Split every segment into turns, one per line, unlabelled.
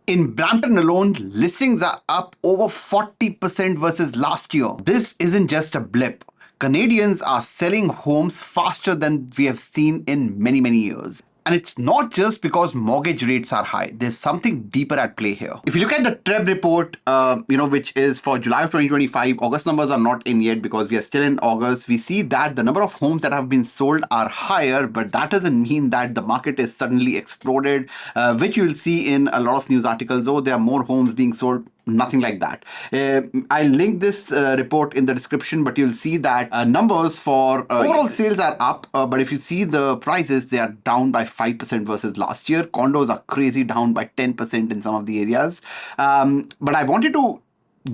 In Brampton alone, listings are up over 40% versus last year. This isn't just a blip. Canadians are selling homes faster than we have seen in many years. And it's not just because mortgage rates are high. There's something deeper at play here. If you look at the TREB report, which is for July of 2025, August numbers are not in yet because we are still in August. We see that the number of homes that have been sold are higher, but that doesn't mean that the market is suddenly exploded, which you'll see in a lot of news articles. Oh, there are more homes being sold. Nothing like that. I'll link this report in the description, but you'll see that numbers for overall sales are up, but if you see the prices, they are down by 5% versus last year. Condos are crazy, down by 10% in some of the areas. But I wanted to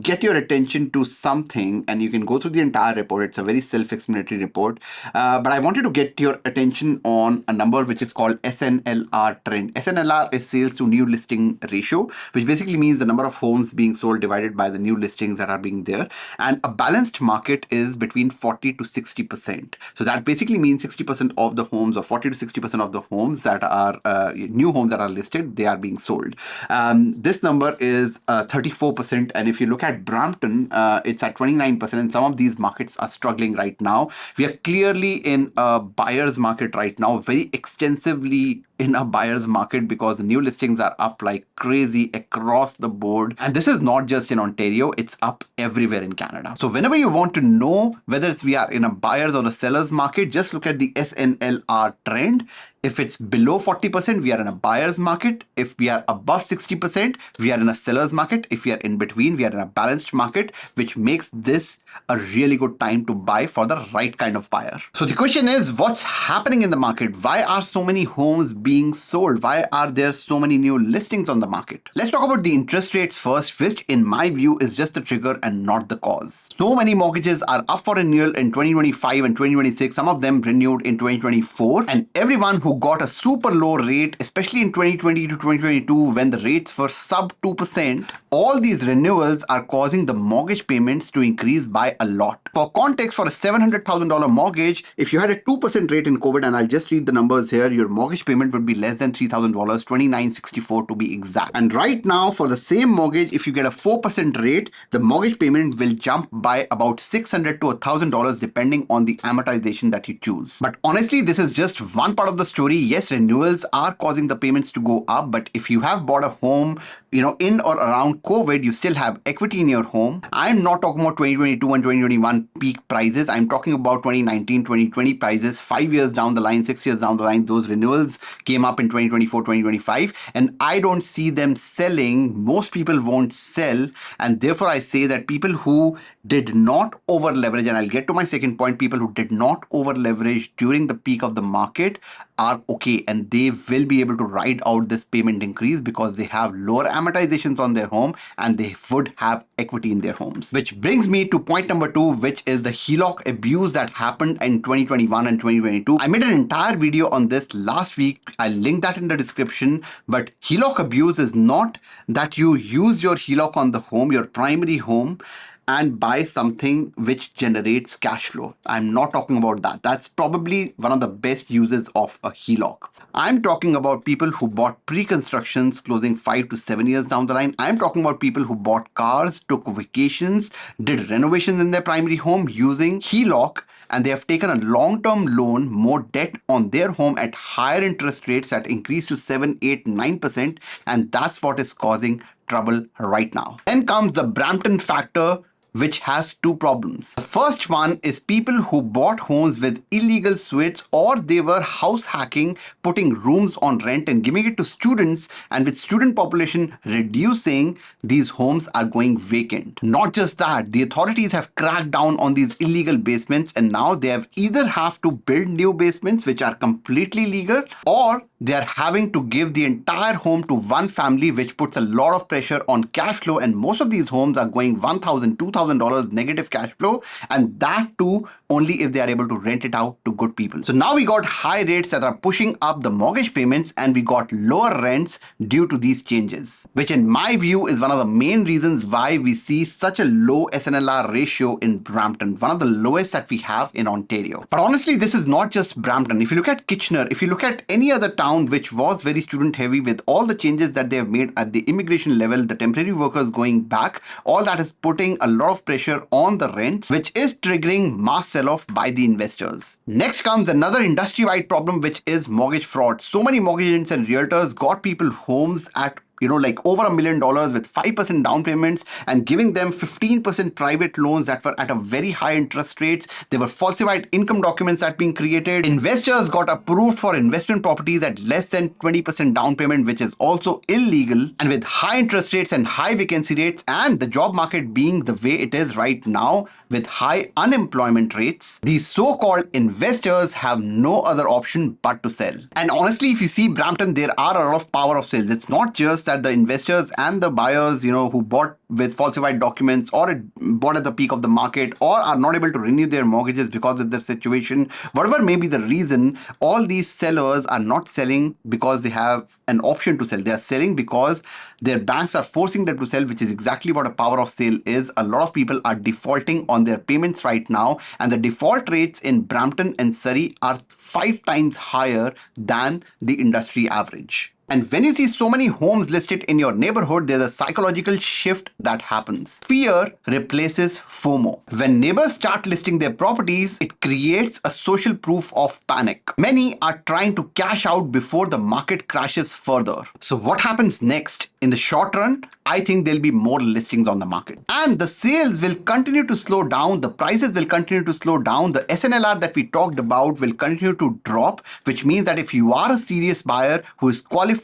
get your attention to something, and you can go through the entire report. It's a very self-explanatory report, but I wanted to get your attention on a number which is called SNLR trend. SNLR is sales to new listing ratio, which basically means the number of homes being sold divided by the new listings that are being there, and a balanced market is between 40 to 60%. So that basically means 60% of the homes, or 40 to 60% of the homes that are new homes that are listed, they are being sold. This number is 34%, and if you look at Brampton, it's at 29%, and some of these markets are struggling right now. We are clearly in a buyer's market right now, very extensively in a buyer's market, because the new listings are up like crazy across the board. And this is not just in Ontario, it's up everywhere in Canada. So whenever you want to know whether we are in a buyer's or a seller's market, just look at the SNLR trend. If it's below 40%, we are in a buyer's market. If we are above 60%, we are in a seller's market. If we are in between, we are in a balanced market, which makes this a really good time to buy for the right kind of buyer. So the question is, what's happening in the market? Why are so many homes being sold? Why are there so many new listings on the market? Let's talk about the interest rates first, which in my view is just the trigger and not the cause. So many mortgages are up for renewal in 2025 and 2026. Some of them renewed in 2024, and everyone who got a super low rate, especially in 2020 to 2022 when the rates were sub 2%, all these renewals are causing the mortgage payments to increase by a lot. For context, for a $700,000 mortgage, if you had a 2% rate in COVID, and I'll just read the numbers here, your mortgage payment would be less than $3,000, $2,964 to be exact. And right now, for the same mortgage, if you get a 4% rate, the mortgage payment will jump by about $600 to $1,000 depending on the amortization that you choose. But honestly, this is just one part of the story. Yes, renewals are causing the payments to go up, but if you have bought a home, in or around COVID, you still have equity in your home. I'm not talking about 2022 and 2021 peak prices. I'm talking about 2019, 2020 prices. 5 years down the line, 6 years down the line, those renewals came up in 2024, 2025, and I don't see them selling. Most people won't sell, and therefore I say that people who did not over leverage, and I'll get to my second point, people who did not over leverage during the peak of the market are okay, and they will be able to ride out this payment increase because they have lower amortizations on their home and they would have equity in their homes. Which brings me to point number 2, which is the HELOC abuse that happened in 2021 and 2022. I made an entire video on this last week. I'll link that in the description. But HELOC abuse is not that you use your HELOC on the home, your primary home, and buy something which generates cash flow. I'm not talking about that. That's probably one of the best uses of a HELOC. I'm talking about people who bought pre-constructions closing 5 to 7 years down the line. I'm talking about people who bought cars, took vacations, did renovations in their primary home using HELOC, and they have taken a long-term loan, more debt on their home at higher interest rates that increase to 7, 8, 9%, and that's what is causing trouble right now. Then comes the Brampton Factor, which has two problems. The first one is people who bought homes with illegal suites, or they were house hacking, putting rooms on rent and giving it to students, and with student population reducing, these homes are going vacant. Not just that, the authorities have cracked down on these illegal basements, and now they have either have to build new basements which are completely legal, or they are having to give the entire home to one family, which puts a lot of pressure on cash flow, and most of these homes are going $1,000, $2,000 negative cash flow, and that too only if they are able to rent it out to good people. So now we got high rates that are pushing up the mortgage payments, and we got lower rents due to these changes, which in my view is one of the main reasons why we see such a low SNLR ratio in Brampton, one of the lowest that we have in Ontario. But honestly, this is not just Brampton. If you look at Kitchener, if you look at any other town down, which was very student heavy with all the changes that they have made at the immigration level, the temporary workers going back, all that is putting a lot of pressure on the rents, which is triggering mass sell-off by the investors. Next comes another industry-wide problem, which is mortgage fraud. So many mortgage agents and realtors got people homes at like over $1 million with 5% down payments and giving them 15% private loans that were at a very high interest rates. There were falsified income documents that being created. Investors got approved for investment properties at less than 20% down payment, which is also illegal. And with high interest rates and high vacancy rates and the job market being the way it is right now with high unemployment rates, these so-called investors have no other option but to sell. And honestly, if you see Brampton, there are a lot of power of sales. It's not just that the investors and the buyers, who bought with falsified documents or bought at the peak of the market or are not able to renew their mortgages because of their situation, whatever may be the reason, all these sellers are not selling because they have an option to sell. They are selling because their banks are forcing them to sell, which is exactly what a power of sale is. A lot of people are defaulting on their payments right now, and the default rates in Brampton and Surrey are 5 times higher than the industry average. And when you see so many homes listed in your neighborhood, there's a psychological shift that happens. Fear replaces FOMO. When neighbors start listing their properties, it creates a social proof of panic. Many are trying to cash out before the market crashes further. So what happens next? In the short run, I think there'll be more listings on the market. And the sales will continue to slow down. The prices will continue to slow down. The SNLR that we talked about will continue to drop, which means that if you are a serious buyer who is qualified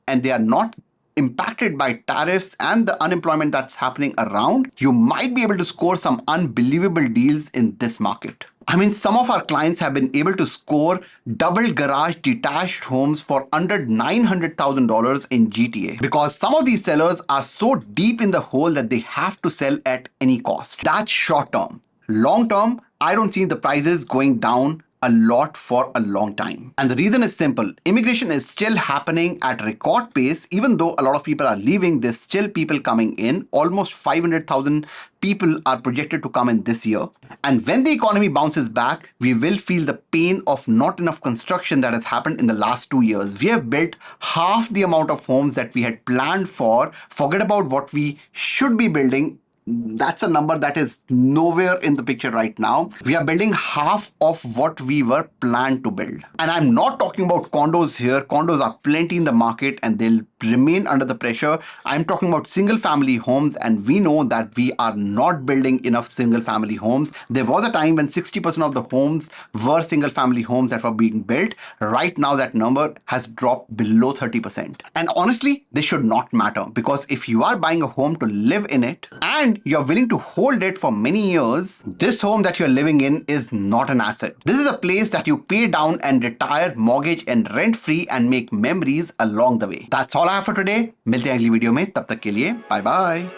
and they are not impacted by tariffs and the unemployment that's happening around, you might be able to score some unbelievable deals in this market. I mean, some of our clients have been able to score double garage detached homes for under $900,000 in GTA because some of these sellers are so deep in the hole that they have to sell at any cost. That's short term. Long term, I don't see the prices going down a lot for a long time. And the reason is simple. Immigration is still happening at record pace. Even though a lot of people are leaving, there's still people coming in. Almost 500,000 people are projected to come in this year. And when the economy bounces back, we will feel the pain of not enough construction that has happened in the last 2 years. We have built half the amount of homes that we had planned for. Forget about what we should be building. That's a number that is nowhere in the picture right now. We are building half of what we were planned to build. And I'm not talking about condos here. Condos are plenty in the market and they'll remain under the pressure. I'm talking about single family homes, and we know that we are not building enough single family homes. There was a time when 60% of the homes were single family homes that were being built. Right now that number has dropped below 30%. And honestly, this should not matter, because if you are buying a home to live in it and you're willing to hold it for many years, this home that you're living in is not an asset. This is a place that you pay down and retire mortgage and rent free and make memories along the way. That's all I have for today. मिलते हैं अगली video में, तब तक के लिए bye bye.